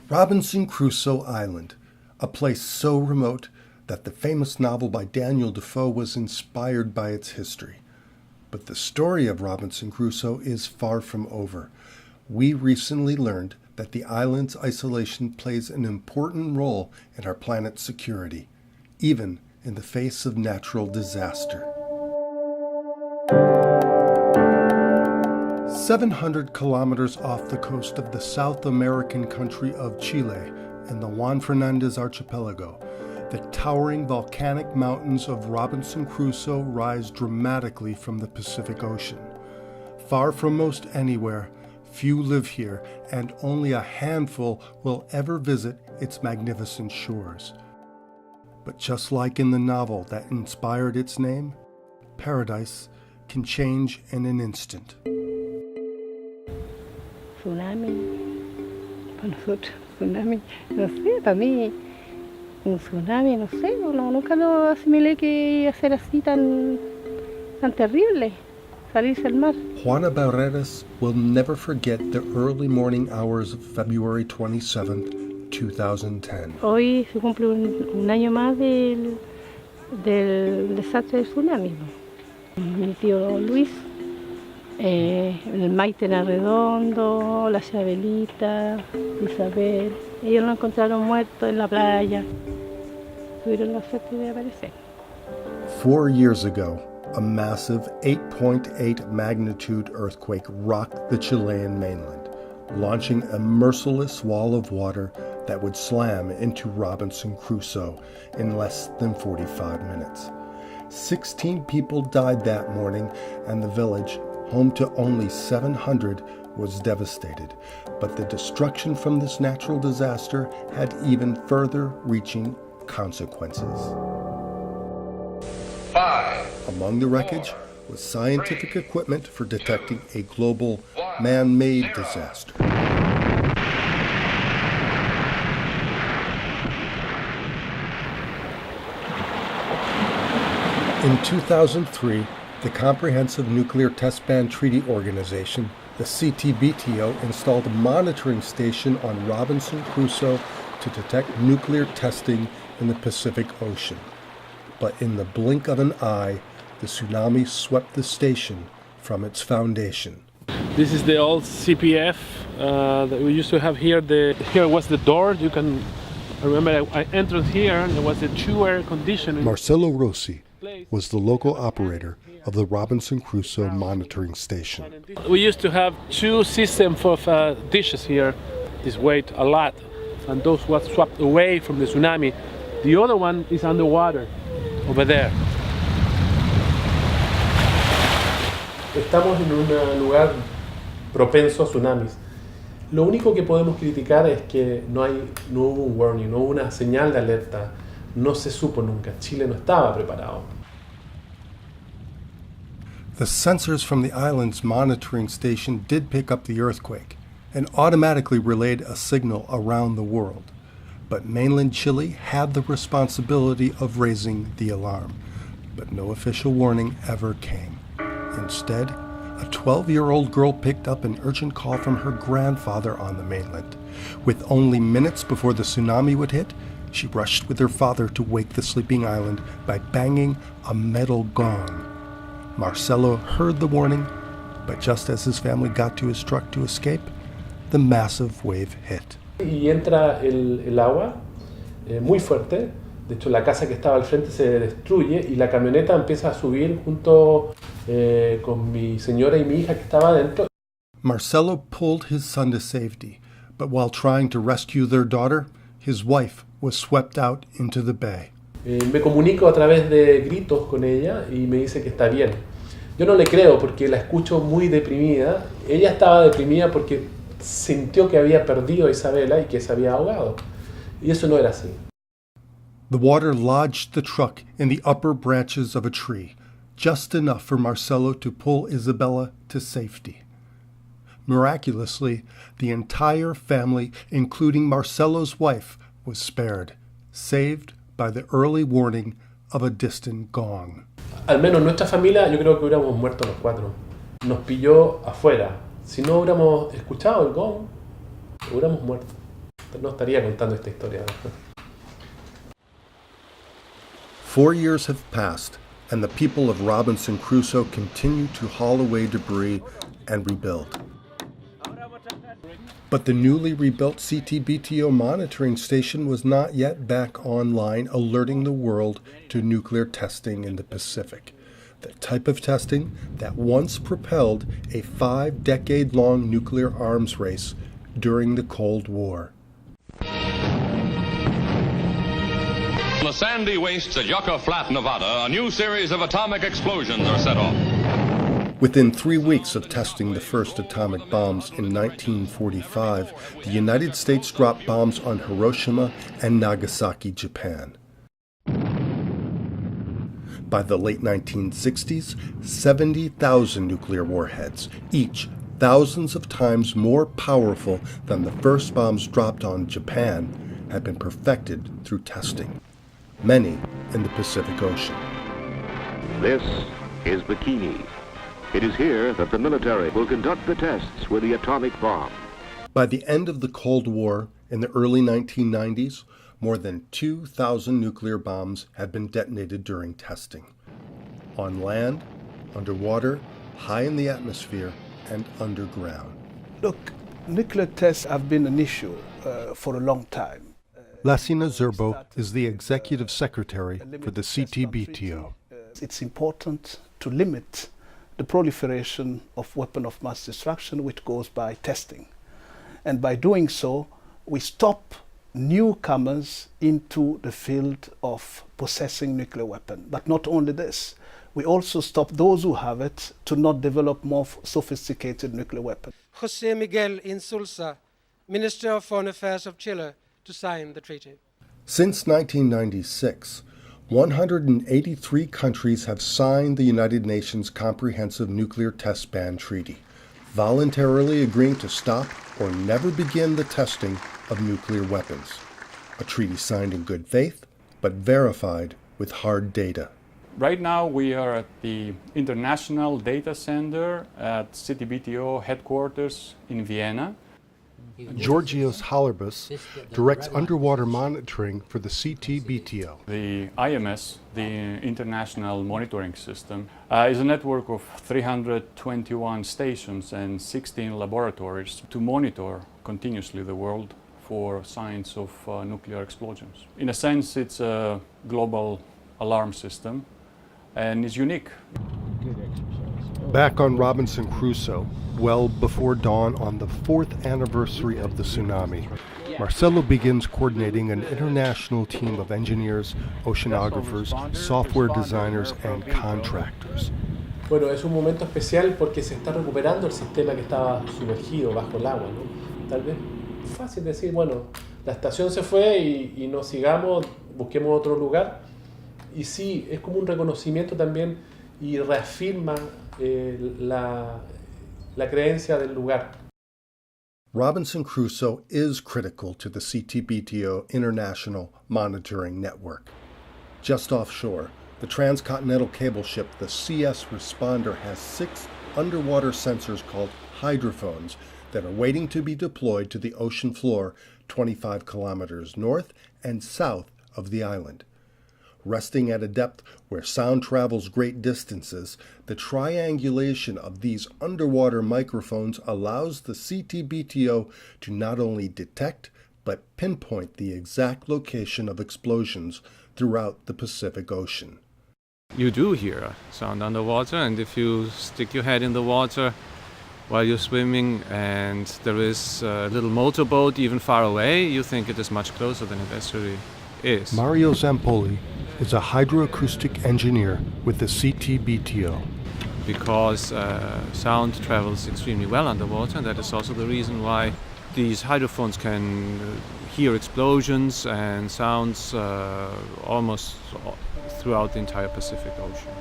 Robinson Crusoe Island, a place so remote that the famous novel by Daniel Defoe was inspired by its history. But the story of Robinson Crusoe is far from over. We recently learned that the island's isolation plays an important role in our planet's security, even in the face of natural disaster. 700 kilometers off the coast of the South American country of Chile in the Juan Fernandez Archipelago, the towering volcanic mountains of Robinson Crusoe rise dramatically from the Pacific Ocean. Far from most anywhere, few live here, and only a handful will ever visit its magnificent shores. But just like in the novel that inspired its name, paradise can change in an instant. Tsunami, para nosotros, tsunami, no sé, para mí, un tsunami, no sé, nunca lo asimilé que iba a ser así tan terrible, salirse al mar. Juana Barreras will never forget the early morning hours of February 27, 2010. Hoy se cumple un año más del desastre del tsunami. Mi tío Luis, el Maite Arredondo, la Chabelita, Isabel, ellos lo encontraron muerto en la playa. Tuvieron la suerte de aparecer. 4 years ago, a massive 8.8 magnitude earthquake rocked the Chilean mainland, launching a merciless wall of water that would slam into Robinson Crusoe in less than 45 minutes. 16 people died that morning, and the village, home to only 700, was devastated. But the destruction from this natural disaster had even further reaching consequences. 5. Among the wreckage was scientific equipment for detecting a global man-made disaster. In 2003, the Comprehensive Nuclear Test Ban Treaty Organization, the CTBTO, installed a monitoring station on Robinson Crusoe to detect nuclear testing in the Pacific Ocean. But in the blink of an eye, the tsunami swept the station from its foundation. This is the old CPF that we used to have here. Here was the door. I remember I entered here and there was a two-air conditioning. Marcelo Rossi was the local operator of the Robinson Crusoe monitoring station. We used to have two systems of dishes here. This weighed a lot, and those were swept away from the tsunami. The other one is underwater, over there. Estamos en un lugar propenso a tsunamis. Lo único que podemos criticar es que no hubo un warning, no hubo una señal de alerta. No se supo nunca. Chile no estaba preparado. The sensors from the island's monitoring station did pick up the earthquake and automatically relayed a signal around the world. But mainland Chile had the responsibility of raising the alarm, but no official warning ever came. Instead, a 12-year-old girl picked up an urgent call from her grandfather on the mainland. With only minutes before the tsunami would hit, she rushed with her father to wake the sleeping island by banging a metal gong. Marcelo heard the warning, but just as his family got to his truck to escape, the massive wave hit. Y entra el agua muy fuerte. De hecho, la casa que estaba al frente se destruye y la camioneta empieza a subir junto con mi señora y mi hija que estaba adentro. Marcelo pulled his son to safety, but while trying to rescue their daughter, his wife was swept out into the bay. Me comunico a través de gritos con ella y me dice que está bien. Yo no le creo porque la escucho muy deprimida. Ella estaba deprimida porque sintió que había perdido a Isabela y que se había ahogado. Y eso no era así. The water lodged the truck in the upper branches of a tree, just enough for Marcelo to pull Isabella to safety. Miraculously, the entire family, including Marcelo's wife, was spared, saved by the early warning of a distant gong. Al menos nuestra familia, yo creo que hubiéramos muerto los cuatro. Nos pilló afuera. Si no hubiéramos escuchado el gong, hubiéramos muerto. no estaría contando esta historia. 4 years have passed, and the people of Robinson Crusoe continue to haul away debris and rebuild. But the newly rebuilt CTBTO monitoring station was not yet back online, alerting the world to nuclear testing in the Pacific, the type of testing that once propelled a 5-decade-long nuclear arms race during the Cold War. On the sandy wastes at Yucca Flat, Nevada, a new series of atomic explosions are set off. Within 3 weeks of testing the first atomic bombs in 1945, the United States dropped bombs on Hiroshima and Nagasaki, Japan. By the late 1960s, 70,000 nuclear warheads, each thousands of times more powerful than the first bombs dropped on Japan, had been perfected through testing, many in the Pacific Ocean. This is Bikini. It is here that the military will conduct the tests with the atomic bomb. By the end of the Cold War, in the early 1990s, more than 2,000 nuclear bombs had been detonated during testing. On land, underwater, high in the atmosphere, and underground. Look, nuclear tests have been an issue for a long time. Lassina Zerbo is the executive secretary for the CTBTO. It's important to limit the proliferation of weapons of mass destruction, which goes by testing. And by doing so, we stop newcomers into the field of possessing nuclear weapons. But not only this, we also stop those who have it to not develop more sophisticated nuclear weapons. José Miguel Insulza, Minister of Foreign Affairs of Chile, to sign the treaty. Since 1996, 183 countries have signed the United Nations Comprehensive Nuclear Test Ban Treaty, voluntarily agreeing to stop or never begin the testing of nuclear weapons. A treaty signed in good faith, but verified with hard data. Right now we are at the International Data Center at CTBTO headquarters in Vienna. Georgios Halarbas directs underwater monitoring for the CTBTO. The IMS, the International Monitoring System, is a network of 321 stations and 16 laboratories to monitor continuously the world for signs of nuclear explosions. In a sense, it's a global alarm system and is unique. Back on Robinson Crusoe, well before dawn on the 4th anniversary of the tsunami, Marcelo begins coordinating an international team of engineers, oceanographers, software designers, and contractors. Bueno, es un momento especial porque se está recuperando el sistema que estaba sumergido bajo el agua, ¿no? Tal vez fácil decir, bueno, la estación se fue y no sigamos, busquemos otro lugar. Y sí, es como un reconocimiento también y reafirma la creencia del lugar. Robinson Crusoe is critical to the CTBTO International Monitoring Network. Just offshore, the transcontinental cable ship, the CS Responder, has 6 underwater sensors called hydrophones that are waiting to be deployed to the ocean floor 25 kilometers north and south of the island. Resting at a depth where sound travels great distances, the triangulation of these underwater microphones allows the CTBTO to not only detect but pinpoint the exact location of explosions throughout the Pacific Ocean. You do hear sound underwater, and if you stick your head in the water while you're swimming and there is a little motorboat even far away, you think it is much closer than it actually is. Mario Zampoli is a hydroacoustic engineer with the CTBTO. Because sound travels extremely well underwater, and that is also the reason why these hydrophones can hear explosions and sounds almost throughout the entire Pacific Ocean.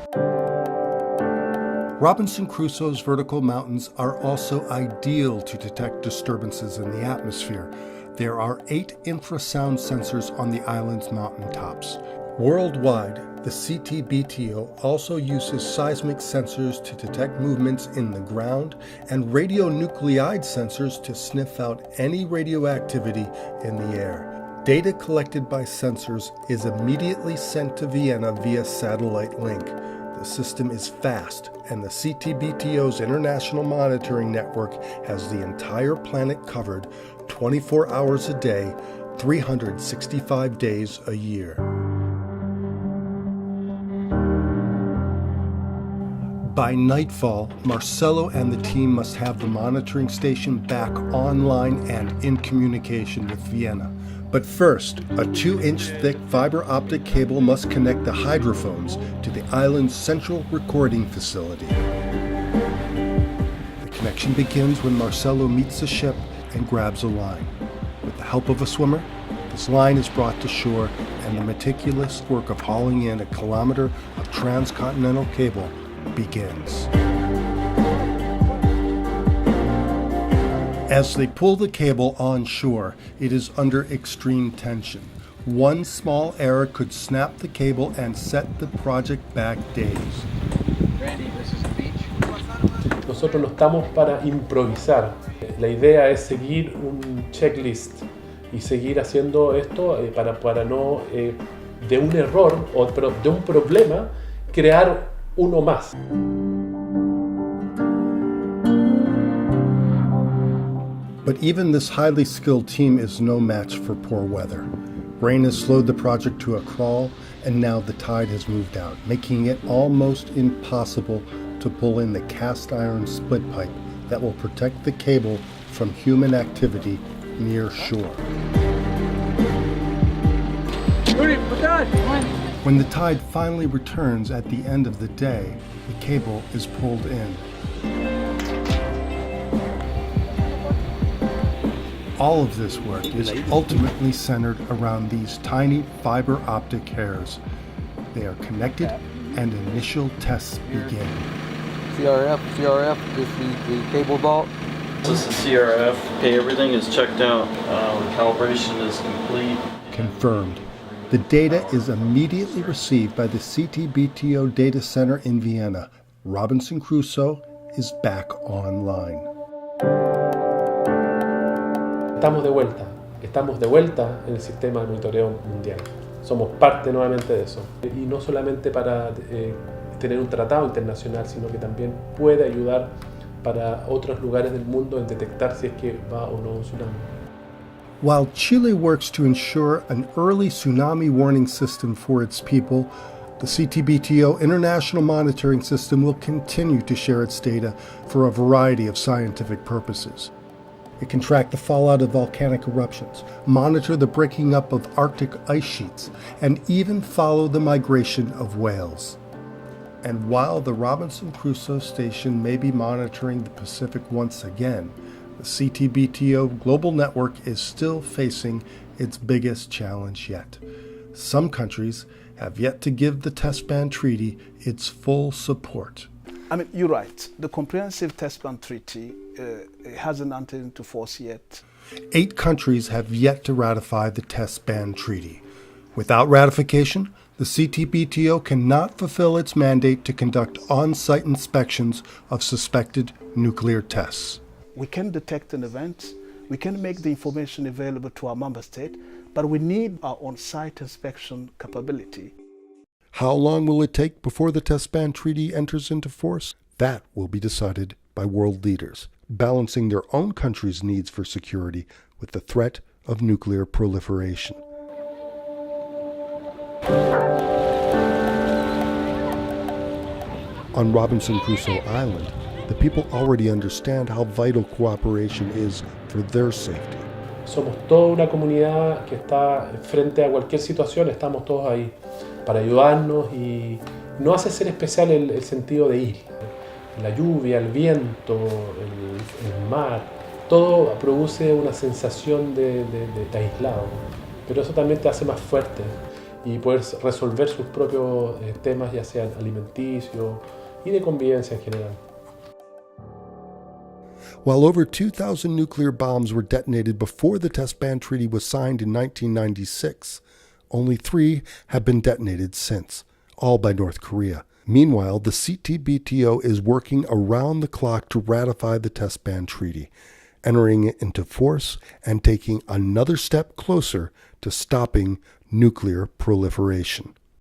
Robinson Crusoe's vertical mountains are also ideal to detect disturbances in the atmosphere. There are 8 infrasound sensors on the island's mountaintops. Worldwide, the CTBTO also uses seismic sensors to detect movements in the ground and radionuclide sensors to sniff out any radioactivity in the air. Data collected by sensors is immediately sent to Vienna via satellite link. The system is fast, and the CTBTO's international monitoring network has the entire planet covered 24 hours a day, 365 days a year. By nightfall, Marcelo and the team must have the monitoring station back online and in communication with Vienna. But first, a 2-inch thick fiber optic cable must connect the hydrophones to the island's central recording facility. The connection begins when Marcelo meets the ship and grabs a line. With the help of a swimmer, this line is brought to shore, and the meticulous work of hauling in a kilometer of transcontinental cable begins. As they pull the cable on shore, it is under extreme tension. One small error could snap the cable and set the project back days. Randy, this is the beach. Nosotros no estamos para improvisar. La idea es seguir un checklist y seguir haciendo esto para no, de un error o de un problema, crear uno más. But even this highly skilled team is no match for poor weather. Rain has slowed the project to a crawl, and now the tide has moved out, making it almost impossible to pull in the cast iron split pipe that will protect the cable from human activity near shore. When the tide finally returns at the end of the day, the cable is pulled in. All of this work is ultimately centered around these tiny fiber optic hairs. They are connected and initial tests begin. CRF is the cable vault. This is CRF. Okay, everything is checked out. The calibration is complete. Confirmed. The data is immediately received by the CTBTO data center in Vienna. Robinson Crusoe is back online. Estamos de vuelta en el sistema de monitoreo mundial. Somos parte nuevamente de eso. Y no solamente para tener un tratado internacional, sino que también puede ayudar para otros lugares del mundo en detectar si es que va o no un tsunami. While Chile works to ensure an early tsunami warning system for its people, the CTBTO International Monitoring System will continue to share its data for a variety of scientific purposes. It can track the fallout of volcanic eruptions, monitor the breaking up of Arctic ice sheets, and even follow the migration of whales. And while the Robinson Crusoe station may be monitoring the Pacific once again, the CTBTO global network is still facing its biggest challenge yet. Some countries have yet to give the Test Ban Treaty its full support. I mean, you're right. The Comprehensive Test Ban Treaty hasn't entered into force yet. 8 countries have yet to ratify the Test Ban Treaty. Without ratification, the CTBTO cannot fulfill its mandate to conduct on-site inspections of suspected nuclear tests. We can detect an event, we can make the information available to our member state, but we need our on-site inspection capability. How long will it take before the Test Ban Treaty enters into force? That will be decided by world leaders, balancing their own country's needs for security with the threat of nuclear proliferation. On Robinson Crusoe Island, the people already understand how vital cooperation is for their safety. Somos toda una comunidad que está frente a cualquier situación, estamos todos ahí para ayudarnos y no hace ser especial el sentido de isla. La lluvia, el viento, el mar, todo produce una sensación de aislado, pero eso también te hace más fuerte y puedes resolver sus propios temas, ya sean alimenticios y de convivencia en general. While over 2,000 nuclear bombs were detonated before the Test Ban Treaty was signed in 1996, Only 3 have been detonated since, all by North Korea. Meanwhile, the CTBTO is working around the clock to ratify the test ban treaty, entering it into force and taking another step closer to stopping nuclear proliferation.